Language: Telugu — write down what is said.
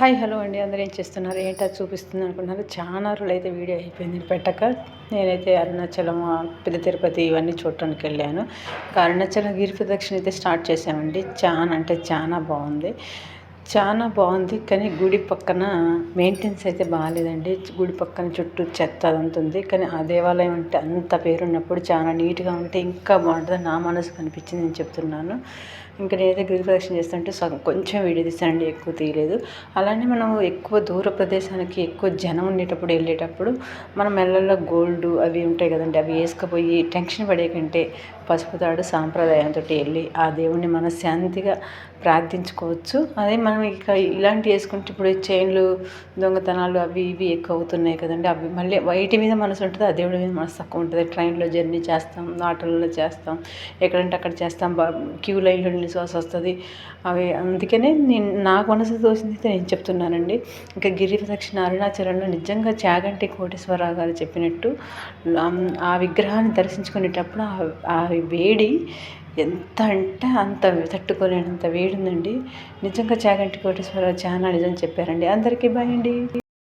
హాయ్ హలో అండి, అందరూ ఏం చేస్తున్నారు? ఏంటో చూపిస్తుంది అనుకున్నారు. చాలా రోజులైతే వీడియో అయిపోయింది పెట్టక. నేనైతే అరుణాచలం, పెద్ద తిరుపతి ఇవన్నీ చూడటానికి వెళ్ళాను. అరుణాచలం గిరి ప్రదక్షిణ అయితే స్టార్ట్ చేసామండి. చాలా అంటే చాలా బాగుంది. కానీ గుడి పక్కన మెయింటెనెన్స్ అయితే బాగాలేదండి. గుడి పక్కన చుట్టూ చెత్త అదంతా ఉంది. కానీ ఆ దేవాలయం అంటే అంత పేరున్నప్పుడు చాలా నీట్గా ఉంటే ఇంకా బాగుంటుంది. నా మనసుకు అనిపించింది, నేను చెప్తున్నాను. ఇంకా నేనైతే గిరి ప్రదక్షిణ చేస్తుంటే సగం కొంచెం వీడియో తీసానండి, ఎక్కువ తీయలేదు. అలానే మనం ఎక్కువ దూర ప్రదేశానికి ఎక్కువ జనం ఉండేటప్పుడు వెళ్ళేటప్పుడు మనం మెల్లల్లో గోల్డ్ అవి ఉంటాయి కదండి, అవి వేసుకుపోయి టెన్షన్ పడే కంటే పసుపు తాడు సాంప్రదాయంతో వెళ్ళి ఆ దేవుణ్ణి మనశ్శాంతిగా ప్రార్థించుకోవచ్చు. అదే మనం ఇక ఇలాంటివి వేసుకుంటే ఇప్పుడు చైన్లు దొంగతనాలు అవి ఇవి ఎక్కువ అవుతున్నాయి కదండి. అవి మళ్ళీ వైటి మీద మనసు ఉంటుంది, ఆ దేవుడి మీద మనసు తక్కువ ఉంటుంది. ట్రైన్లో జర్నీ చేస్తాం, ఆటోలలో చేస్తాం, ఎక్కడంటే అక్కడ చేస్తాం, క్యూ లైన్లో నిల్చోవాల్సి వస్తుంది. అవి అందుకనే నాకు మనసు తోచింది నేను చెప్తున్నానండి. ఇంకా గిరి ప్రదక్షిణ అరుణాచలంలో నిజంగా చాగంటి కోటేశ్వరరావు గారు చెప్పినట్టు ఆ విగ్రహాన్ని దర్శించుకునేటప్పుడు ఆ వేడి ఎంత అంటే అంత తట్టుకోలేనంత వేడి ఉందండి. నిజంగా చాగంటి కోటేశ్వరరావు చాలా నిజం చెప్పారండి. అందరికీ బాయ్ అండి.